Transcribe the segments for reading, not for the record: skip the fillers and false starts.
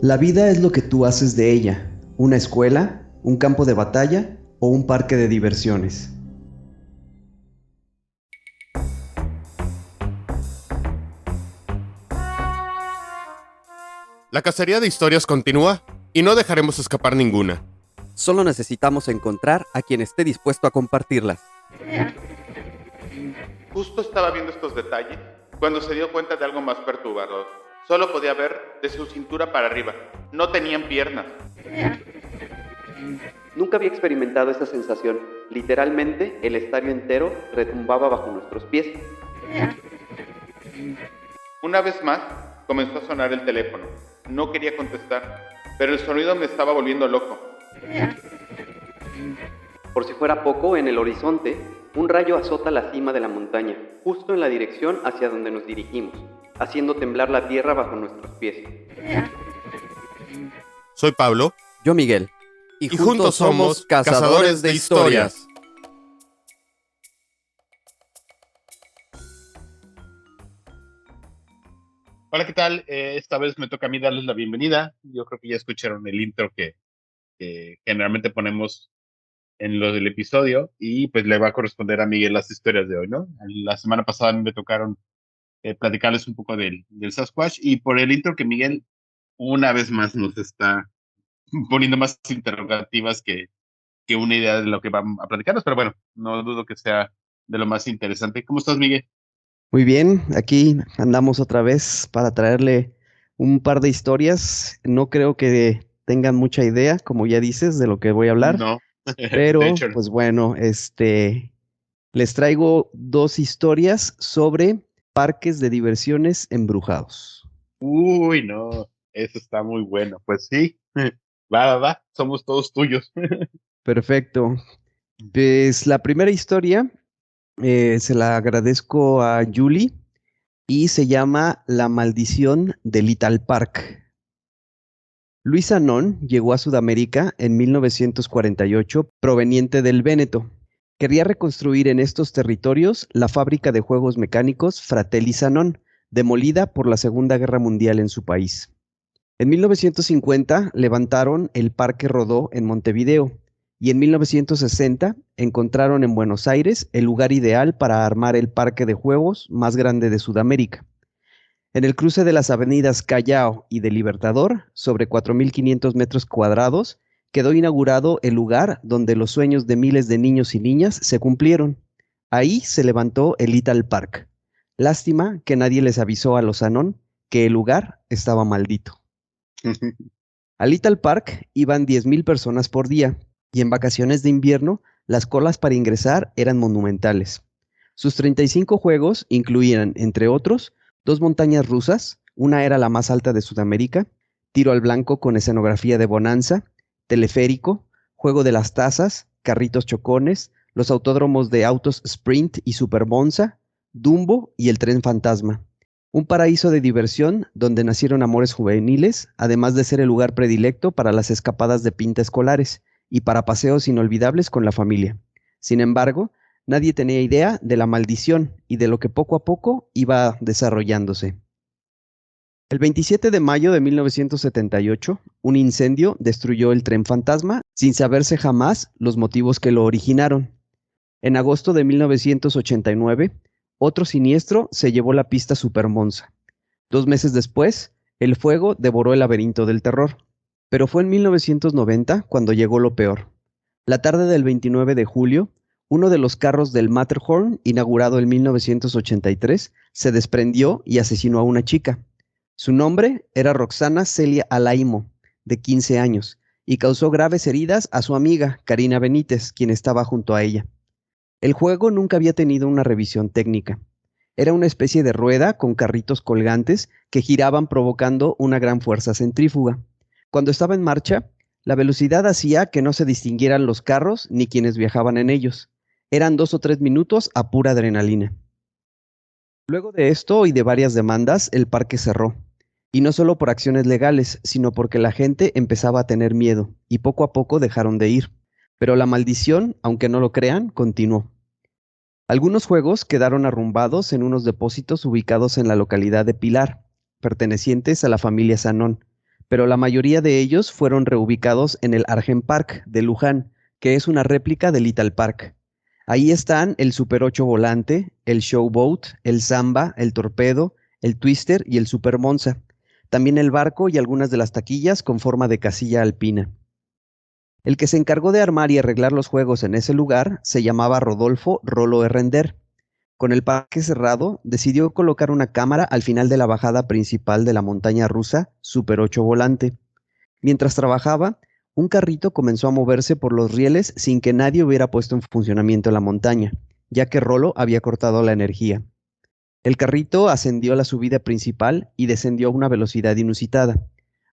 La vida es lo que tú haces de ella, una escuela, un campo de batalla o un parque de diversiones. La cacería de historias continúa y no dejaremos escapar ninguna. Solo necesitamos encontrar a quien esté dispuesto a compartirlas. Justo estaba viendo estos detalles cuando se dio cuenta de algo más perturbador. Solo podía ver de su cintura para arriba. No tenían piernas. Nunca había experimentado esa sensación. Literalmente, el estadio entero retumbaba bajo nuestros pies. Una vez más, comenzó a sonar el teléfono. No quería contestar, pero el sonido me estaba volviendo loco. Por si fuera poco, en el horizonte, un rayo azota la cima de la montaña, justo en la dirección hacia donde nos dirigimos, haciendo temblar la tierra bajo nuestros pies. Soy Pablo. Yo, Miguel. Y juntos somos Cazadores de Historias. Hola, ¿qué tal? Esta vez me toca a mí darles la bienvenida. Yo creo que ya escucharon el intro que generalmente ponemos en lo del episodio y pues le va a corresponder a Miguel las historias de hoy, ¿no? La semana pasada me tocaron platicarles un poco del Sasquatch y por el intro que Miguel una vez más nos está poniendo más interrogativas que una idea de lo que van a platicarnos, pero bueno, no dudo que sea de lo más interesante. ¿Cómo estás, Miguel? Muy bien, aquí andamos otra vez para traerle un par de historias. No creo que tengan mucha idea, como ya dices, de lo que voy a hablar, No, pero de hecho, pues bueno, les traigo dos historias sobre parques de diversiones embrujados. uy, no, eso está muy bueno. Pues sí, va, somos todos tuyos. Perfecto. Pues la primera historia se la agradezco a Julie y se llama La maldición de Little Park. Luis Anón llegó a Sudamérica en 1948 proveniente del Véneto. Quería reconstruir en estos territorios la fábrica de juegos mecánicos Fratelli Sanón, demolida por la Segunda Guerra Mundial en su país. En 1950 levantaron el Parque Rodó en Montevideo y en 1960 encontraron en Buenos Aires el lugar ideal para armar el parque de juegos más grande de Sudamérica. En el cruce de las avenidas Callao y de Libertador, sobre 4.500 metros cuadrados, quedó inaugurado el lugar donde los sueños de miles de niños y niñas se cumplieron. Ahí se levantó el Little Park. Lástima que nadie les avisó a los Anón que el lugar estaba maldito. Al Little Park iban 10.000 personas por día y en vacaciones de invierno las colas para ingresar eran monumentales. Sus 35 juegos incluían, entre otros, 2 montañas rusas, una era la más alta de Sudamérica, tiro al blanco con escenografía de bonanza, teleférico, juego de las tazas, carritos chocones, los autódromos de autos Sprint y Super Monza, Dumbo y el tren fantasma. Un paraíso de diversión donde nacieron amores juveniles, además de ser el lugar predilecto para las escapadas de pinta escolares y para paseos inolvidables con la familia. Sin embargo, nadie tenía idea de la maldición y de lo que poco a poco iba desarrollándose. El 27 de mayo de 1978, un incendio destruyó el tren fantasma sin saberse jamás los motivos que lo originaron. En agosto de 1989, otro siniestro se llevó la pista Super Monza. 2 meses después, el fuego devoró el laberinto del terror. Pero fue en 1990 cuando llegó lo peor. La tarde del 29 de julio, uno de los carros del Matterhorn, inaugurado en 1983, se desprendió y asesinó a una chica. Su nombre era Roxana Celia Alaimo, de 15 años, y causó graves heridas a su amiga, Karina Benítez, quien estaba junto a ella. El juego nunca había tenido una revisión técnica. Era una especie de rueda con carritos colgantes que giraban provocando una gran fuerza centrífuga. Cuando estaba en marcha, la velocidad hacía que no se distinguieran los carros ni quienes viajaban en ellos. Eran 2 o 3 minutos a pura adrenalina. Luego de esto y de varias demandas, el parque cerró. Y no solo por acciones legales, sino porque la gente empezaba a tener miedo y poco a poco dejaron de ir. Pero la maldición, aunque no lo crean, continuó. Algunos juegos quedaron arrumbados en unos depósitos ubicados en la localidad de Pilar, pertenecientes a la familia Sanón, pero la mayoría de ellos fueron reubicados en el Argent Park de Luján, que es una réplica del Little Park. Ahí están el Super 8 Volante, el Showboat, el Samba, el Torpedo, el Twister y el Super Monza. También el barco y algunas de las taquillas con forma de casilla alpina. El que se encargó de armar y arreglar los juegos en ese lugar se llamaba Rodolfo Rolo Herrender. Con el parque cerrado, decidió colocar una cámara al final de la bajada principal de la montaña rusa Super 8 Volante. Mientras trabajaba, un carrito comenzó a moverse por los rieles sin que nadie hubiera puesto en funcionamiento la montaña, ya que Rolo había cortado la energía. El carrito ascendió a la subida principal y descendió a una velocidad inusitada.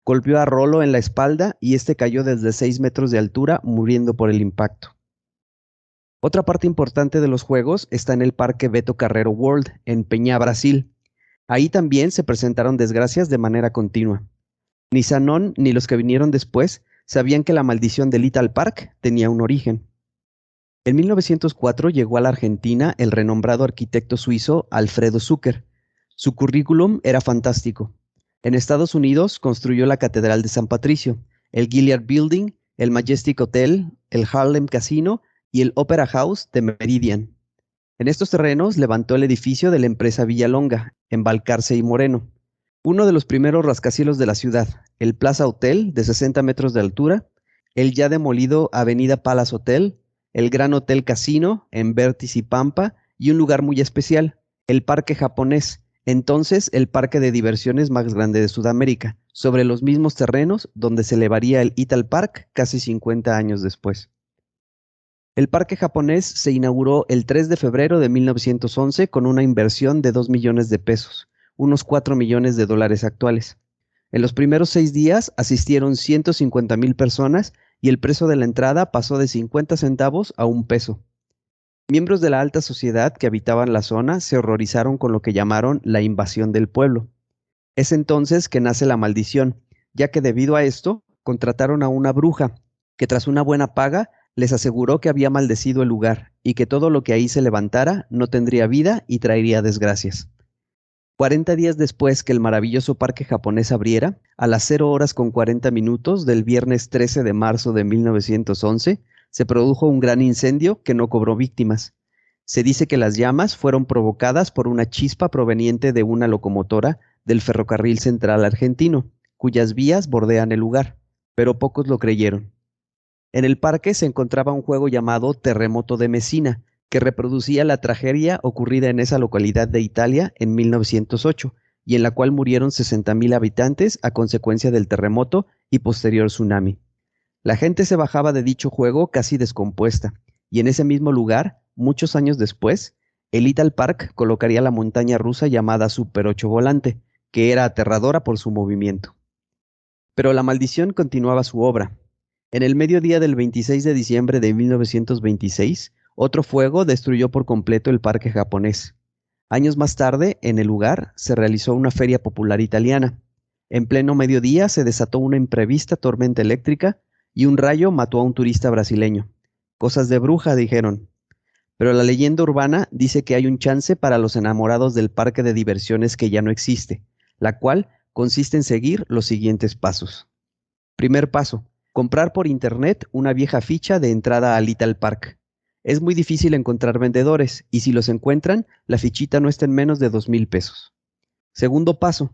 Golpeó a Rolo en la espalda y este cayó desde 6 metros de altura, muriendo por el impacto. Otra parte importante de los juegos está en el Parque Beto Carrero World, en Peña, Brasil. Ahí también se presentaron desgracias de manera continua. Ni Sanón ni los que vinieron después sabían que la maldición de Little Park tenía un origen. En 1904 llegó a la Argentina el renombrado arquitecto suizo Alfredo Zucker. Su currículum era fantástico. En Estados Unidos construyó la Catedral de San Patricio, el Gilliard Building, el Majestic Hotel, el Harlem Casino y el Opera House de Meridian. En estos terrenos levantó el edificio de la empresa Villalonga, en Balcarce y Moreno. Uno de los primeros rascacielos de la ciudad, el Plaza Hotel, de 60 metros de altura, el ya demolido Avenida Palace Hotel, el Gran Hotel Casino, en Vértiz y Pampa, y un lugar muy especial, el Parque Japonés, entonces el parque de diversiones más grande de Sudamérica, sobre los mismos terrenos donde se elevaría el Little Park casi 50 años después. El parque japonés se inauguró el 3 de febrero de 1911 con una inversión de 2 millones de pesos, unos 4 millones de dólares actuales. En los primeros 6 días asistieron 150,000 personas y el precio de la entrada pasó de 50 centavos a $1. Miembros de la alta sociedad que habitaban la zona se horrorizaron con lo que llamaron la invasión del pueblo. Es entonces que nace la maldición, ya que debido a esto contrataron a una bruja, que tras una buena paga les aseguró que había maldecido el lugar y que todo lo que ahí se levantara no tendría vida y traería desgracias. 40 días después que el maravilloso parque japonés abriera, a las 0:40 del viernes 13 de marzo de 1911, se produjo un gran incendio que no cobró víctimas. Se dice que las llamas fueron provocadas por una chispa proveniente de una locomotora del Ferrocarril Central Argentino, cuyas vías bordean el lugar, pero pocos lo creyeron. En el parque se encontraba un juego llamado Terremoto de Messina, que reproducía la tragedia ocurrida en esa localidad de Italia en 1908, y en la cual murieron 60,000 habitantes a consecuencia del terremoto y posterior tsunami. La gente se bajaba de dicho juego casi descompuesta, y en ese mismo lugar, muchos años después, el Little Park colocaría la montaña rusa llamada Super 8 Volante, que era aterradora por su movimiento. Pero la maldición continuaba su obra. En el mediodía del 26 de diciembre de 1926, otro fuego destruyó por completo el parque japonés. Años más tarde, en el lugar, se realizó una feria popular italiana. En pleno mediodía se desató una imprevista tormenta eléctrica y un rayo mató a un turista brasileño. Cosas de bruja, dijeron. Pero la leyenda urbana dice que hay un chance para los enamorados del parque de diversiones que ya no existe, la cual consiste en seguir los siguientes pasos. Primer paso: comprar por internet una vieja ficha de entrada al Little Park. Es muy difícil encontrar vendedores, y si los encuentran, la fichita no está en menos de 2,000 pesos. Segundo paso: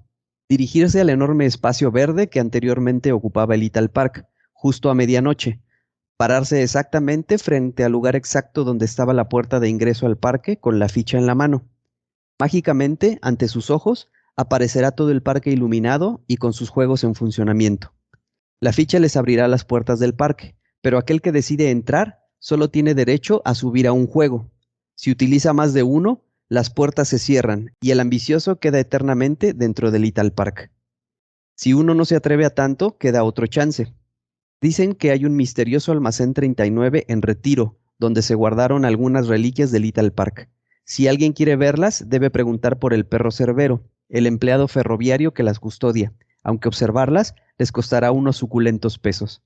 dirigirse al enorme espacio verde que anteriormente ocupaba el Little Park, justo a medianoche. Pararse exactamente frente al lugar exacto donde estaba la puerta de ingreso al parque con la ficha en la mano. Mágicamente, ante sus ojos, aparecerá todo el parque iluminado y con sus juegos en funcionamiento. La ficha les abrirá las puertas del parque, pero aquel que decide entrar solo tiene derecho a subir a un juego. Si utiliza más de uno, las puertas se cierran y el ambicioso queda eternamente dentro del Little Park. Si uno no se atreve a tanto, queda otro chance. Dicen que hay un misterioso almacén 39 en Retiro, donde se guardaron algunas reliquias del Little Park. Si alguien quiere verlas, debe preguntar por el perro Cerbero, el empleado ferroviario que las custodia, aunque observarlas les costará unos suculentos pesos.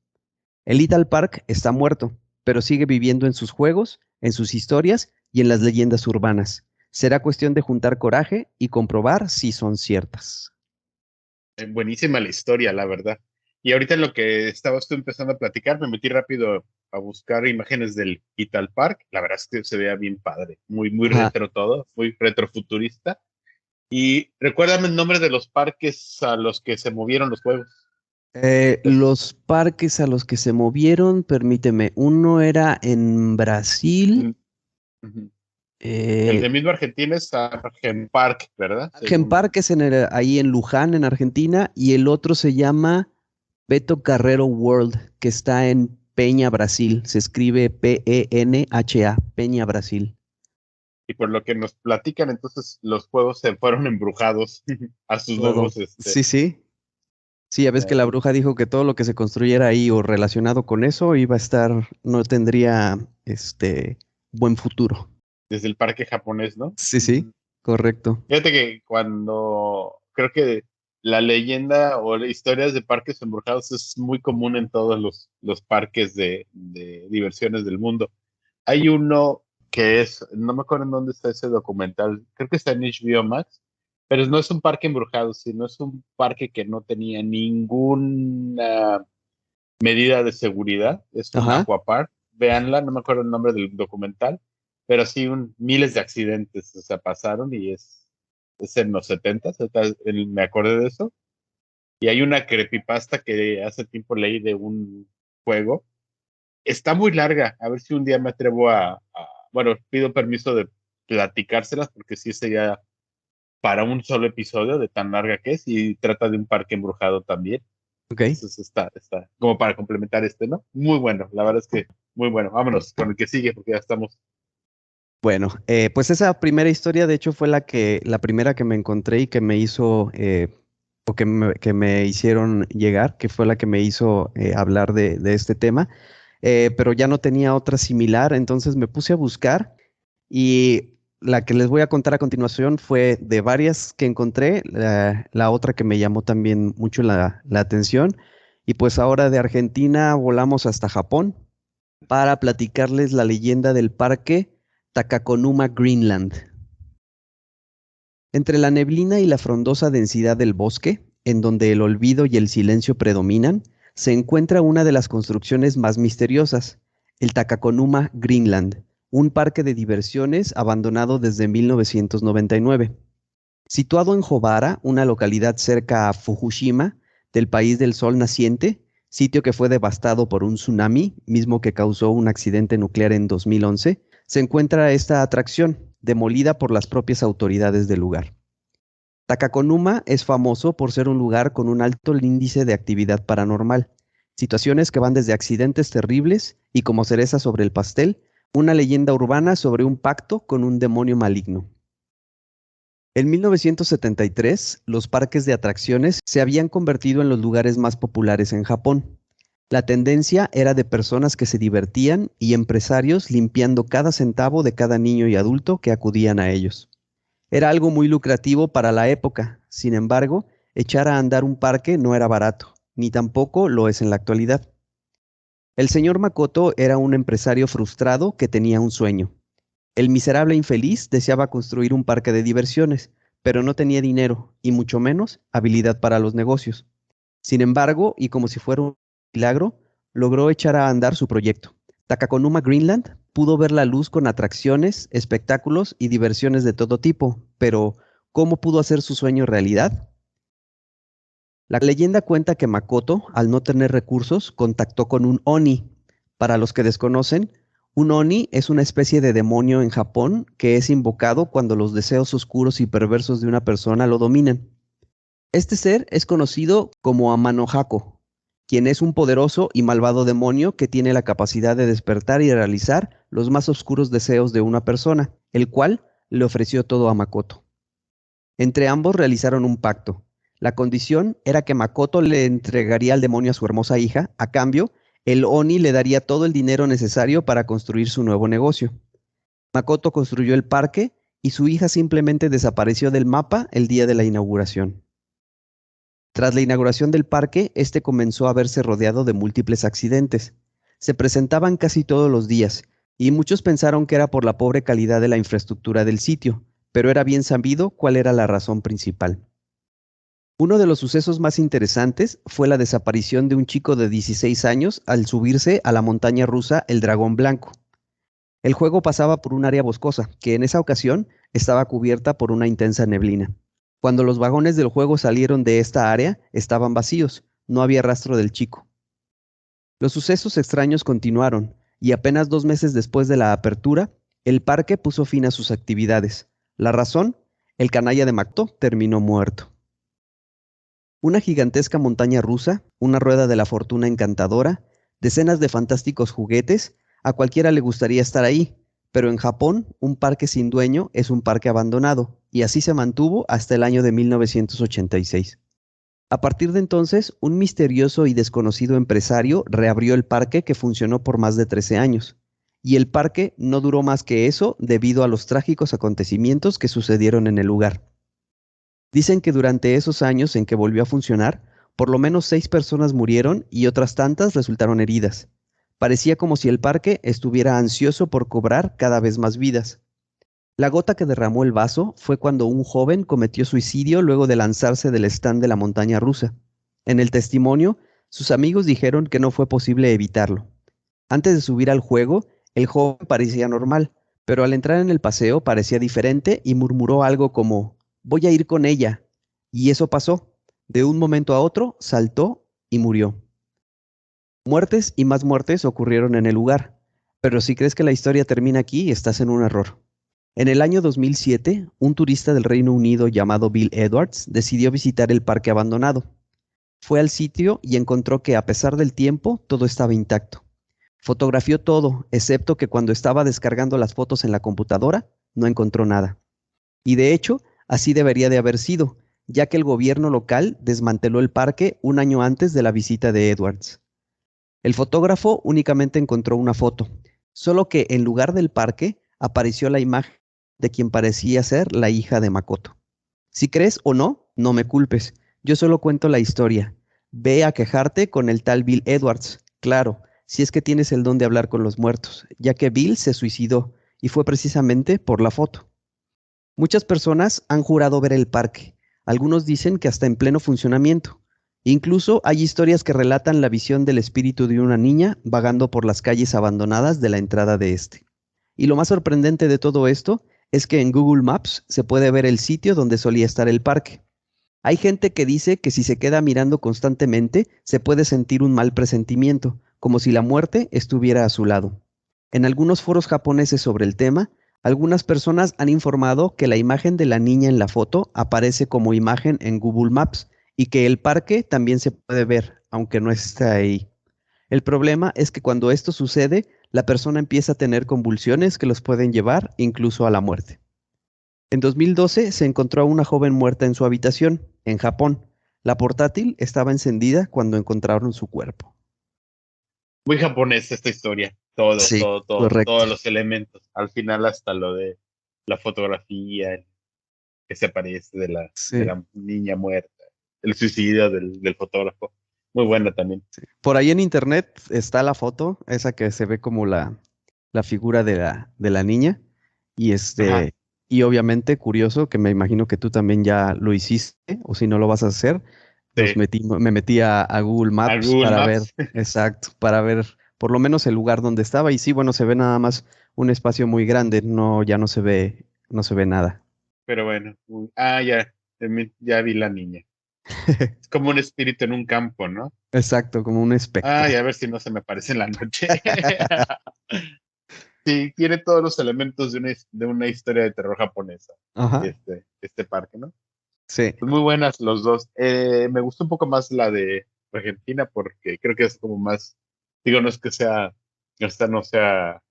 El Little Park está muerto, pero sigue viviendo en sus juegos, en sus historias y en las leyendas urbanas. Será cuestión de juntar coraje y comprobar si son ciertas. Buenísima la historia, la verdad. Y ahorita en lo que estabas tú empezando a platicar, me metí rápido a buscar imágenes del Little Park. La verdad es que se veía bien padre, muy Ajá. retro todo, muy retrofuturista. Y recuérdame el nombre de los parques a los que se movieron los juegos. Los parques a los que se movieron, permíteme, uno era en Brasil. Uh-huh. El de mismo Argentina es Argen Park, ¿verdad? Argen Park es ahí en Luján, en Argentina, y el otro se llama Beto Carrero World, que está en Peña, Brasil. Se escribe Penha, Peña, Brasil. Y por lo que nos platican, entonces los juegos se fueron embrujados a sus nuevos. Sí, sí. Sí, ya ves que la bruja dijo que todo lo que se construyera ahí o relacionado con eso iba a estar, no tendría buen futuro. Desde el parque japonés, ¿no? Sí, sí, correcto. Fíjate que creo que la leyenda o historias de parques embrujados es muy común en todos los parques de diversiones del mundo. Hay uno que no me acuerdo en dónde está ese documental, creo que está en HBO Max, pero no es un parque embrujado, sino es un parque que no tenía ninguna medida de seguridad. Es un aquapark. Véanla, no me acuerdo el nombre del documental, pero sí miles de accidentes, o sea, pasaron y es en los 70s, me acordé de eso. Y hay una creepypasta que hace tiempo leí de un juego. Está muy larga, a ver si un día me atrevo bueno, pido permiso de platicárselas porque sí sería para un solo episodio de tan larga que es, y trata de un parque embrujado también. Ok. Entonces está como para complementar ¿no? Muy bueno, la verdad es que muy bueno. Vámonos con el que sigue porque ya estamos. Bueno, pues esa primera historia de hecho fue la primera que me encontré y que me hizo, o que me hicieron llegar, que fue la que me hizo hablar de este tema. Pero ya no tenía otra similar, entonces me puse a buscar y la que les voy a contar a continuación fue de varias que encontré, la otra que me llamó también mucho la atención. Y pues ahora de Argentina volamos hasta Japón para platicarles la leyenda del parque Takakonuma Greenland. Entre la neblina y la frondosa densidad del bosque, en donde el olvido y el silencio predominan, se encuentra una de las construcciones más misteriosas, el Takakonuma Greenland, un parque de diversiones abandonado desde 1999. Situado en Hobara, una localidad cerca a Fukushima, del país del sol naciente, sitio que fue devastado por un tsunami, mismo que causó un accidente nuclear en 2011, se encuentra esta atracción, demolida por las propias autoridades del lugar. Takakonuma es famoso por ser un lugar con un alto índice de actividad paranormal, situaciones que van desde accidentes terribles y, como cereza sobre el pastel, una leyenda urbana sobre un pacto con un demonio maligno. En 1973, los parques de atracciones se habían convertido en los lugares más populares en Japón. La tendencia era de personas que se divertían y empresarios limpiando cada centavo de cada niño y adulto que acudían a ellos. Era algo muy lucrativo para la época, sin embargo, echar a andar un parque no era barato, ni tampoco lo es en la actualidad. El señor Makoto era un empresario frustrado que tenía un sueño. El miserable infeliz deseaba construir un parque de diversiones, pero no tenía dinero, y mucho menos habilidad para los negocios. Sin embargo, y como si fuera un milagro, logró echar a andar su proyecto. Takakonuma Greenland pudo ver la luz con atracciones, espectáculos y diversiones de todo tipo, pero ¿cómo pudo hacer su sueño realidad? La leyenda cuenta que Makoto, al no tener recursos, contactó con un Oni. Para los que desconocen, un Oni es una especie de demonio en Japón que es invocado cuando los deseos oscuros y perversos de una persona lo dominan. Este ser es conocido como Amano-Hako, quien es un poderoso y malvado demonio que tiene la capacidad de despertar y realizar los más oscuros deseos de una persona, el cual le ofreció todo a Makoto. Entre ambos realizaron un pacto. La condición era que Makoto le entregaría al demonio a su hermosa hija, a cambio, el Oni le daría todo el dinero necesario para construir su nuevo negocio. Makoto construyó el parque y su hija simplemente desapareció del mapa el día de la inauguración. Tras la inauguración del parque, este comenzó a verse rodeado de múltiples accidentes. Se presentaban casi todos los días, y muchos pensaron que era por la pobre calidad de la infraestructura del sitio, pero era bien sabido cuál era la razón principal. Uno de los sucesos más interesantes fue la desaparición de un chico de 16 años al subirse a la montaña rusa El Dragón Blanco. El juego pasaba por un área boscosa, que en esa ocasión estaba cubierta por una intensa neblina. Cuando los vagones del juego salieron de esta área, estaban vacíos, no había rastro del chico. Los sucesos extraños continuaron, y apenas 2 meses después de la apertura, el parque puso fin a sus actividades. La razón, el canalla de Makoto terminó muerto. Una gigantesca montaña rusa, una rueda de la fortuna encantadora, decenas de fantásticos juguetes, a cualquiera le gustaría estar ahí, pero en Japón, un parque sin dueño es un parque abandonado, y así se mantuvo hasta el año de 1986. A partir de entonces, un misterioso y desconocido empresario reabrió el parque que funcionó por más de 13 años, y el parque no duró más que eso debido a los trágicos acontecimientos que sucedieron en el lugar. Dicen que durante esos años en que volvió a funcionar, por lo menos 6 personas murieron y otras tantas resultaron heridas. Parecía como si el parque estuviera ansioso por cobrar cada vez más vidas. La gota que derramó el vaso fue cuando un joven cometió suicidio luego de lanzarse del stand de la montaña rusa. En el testimonio, sus amigos dijeron que no fue posible evitarlo. Antes de subir al juego, el joven parecía normal, pero al entrar en el paseo parecía diferente y murmuró algo como: «Voy a ir con ella». Y eso pasó. De un momento a otro, saltó y murió. Muertes y más muertes ocurrieron en el lugar, pero si crees que la historia termina aquí, estás en un error. En el año 2007, un turista del Reino Unido llamado Bill Edwards decidió visitar el parque abandonado. Fue al sitio y encontró que a pesar del tiempo, todo estaba intacto. Fotografió todo, excepto que cuando estaba descargando las fotos en la computadora, no encontró nada. Y de hecho, así debería de haber sido, ya que el gobierno local desmanteló el parque un año antes de la visita de Edwards. El fotógrafo únicamente encontró una foto, solo que en lugar del parque apareció la imagen de quien parecía ser la hija de Makoto. Si crees o no, no me culpes, yo solo cuento la historia. Ve a quejarte con el tal Bill Edwards, claro, si es que tienes el don de hablar con los muertos, ya que Bill se suicidó y fue precisamente por la foto. Muchas personas han jurado ver el parque, algunos dicen que hasta en pleno funcionamiento. Incluso hay historias que relatan la visión del espíritu de una niña vagando por las calles abandonadas de la entrada de este. Y lo más sorprendente de todo esto es que en Google Maps se puede ver el sitio donde solía estar el parque. Hay gente que dice que si se queda mirando constantemente se puede sentir un mal presentimiento, como si la muerte estuviera a su lado. En algunos foros japoneses sobre el tema, algunas personas han informado que la imagen de la niña en la foto aparece como imagen en Google Maps, y que el parque también se puede ver, aunque no esté ahí. El problema es que cuando esto sucede, la persona empieza a tener convulsiones que los pueden llevar incluso a la muerte. En 2012 se encontró a una joven muerta en su habitación, en Japón. La portátil estaba encendida cuando encontraron su cuerpo. Muy japonesa esta historia. Todo, Sí, todo, todo, correcto. todos los elementos. Al final hasta lo de la fotografía que se aparece de la Sí. niña muerta. El suicidio del fotógrafo. Muy buena también. Por ahí en internet está la foto, esa que se ve como la figura de la niña. Y Ajá. y obviamente curioso, que me imagino que tú también ya lo hiciste, o si no lo vas a hacer, Sí. me metí a Google A Maps Google para ver, Maps. exacto, para ver por lo menos el lugar donde estaba. Y sí, bueno, se ve nada más un espacio muy grande, no, ya no se ve nada. Pero bueno. Ya vi la niña. Es como un espíritu en un campo, ¿no? Exacto, como un espectro. Ay, a ver si no se me aparece en la noche. Sí, tiene todos los elementos de una historia de terror japonesa. Ajá, Este parque, ¿no? sí. Pues muy buenas los dos. Me gustó un poco más la de Argentina porque creo que es como más, digo, no es que sea, esta no sea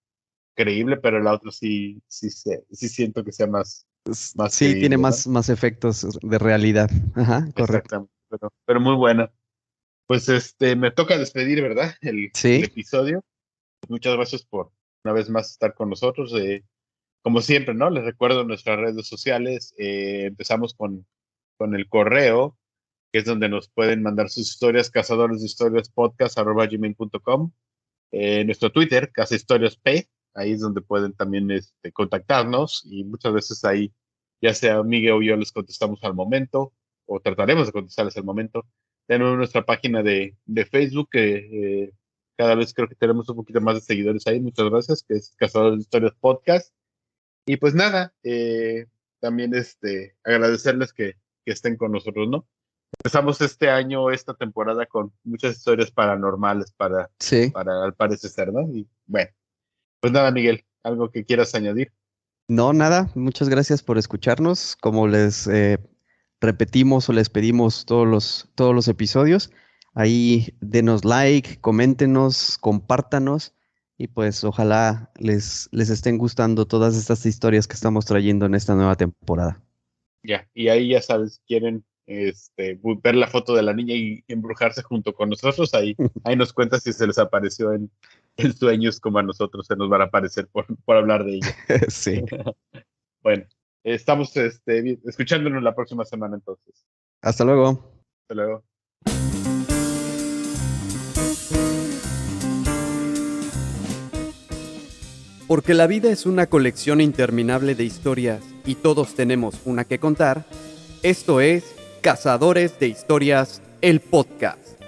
creíble, pero la otra sí siento que sea más Sí, tiene creíble, ¿no? más efectos de realidad. Ajá, correcto. Exactamente, pero muy buena. Pues me toca despedir, ¿verdad? El Sí, episodio. Muchas gracias por una vez más estar con nosotros. Como siempre, ¿no? Les recuerdo nuestras redes sociales. Empezamos con el correo que es donde nos pueden mandar sus historias, cazadoresdehistoriaspodcast@gmail.com. Nuestro Twitter, Casa Historias P, ahí es donde pueden también contactarnos, y muchas veces ahí, ya sea Miguel o yo, les contestamos al momento, o trataremos de contestarles al momento. Tenemos nuestra página de Facebook, que cada vez creo que tenemos un poquito más de seguidores ahí, muchas gracias, que es Cazadores de Historias Podcast. Y pues nada, también agradecerles que estén con nosotros, ¿no? Empezamos este año, esta temporada, con muchas historias paranormales Sí. para al parecer ser, ¿no? Y bueno, pues nada, Miguel, ¿algo que quieras añadir? No, nada. Muchas gracias por escucharnos. Como les repetimos o les pedimos todos los episodios, ahí denos like, coméntenos, compártanos y pues ojalá les estén gustando todas estas historias que estamos trayendo en esta nueva temporada. Ya, y ahí ya sabes, quieren ver la foto de la niña y embrujarse junto con nosotros, ahí nos cuentas si se les apareció en sueños, como a nosotros se nos van a aparecer por hablar de ella. Sí. Bueno, estamos escuchándonos la próxima semana entonces. Hasta luego. Hasta luego. Porque la vida es una colección interminable de historias y todos tenemos una que contar, esto es Cazadores de Historias, el podcast.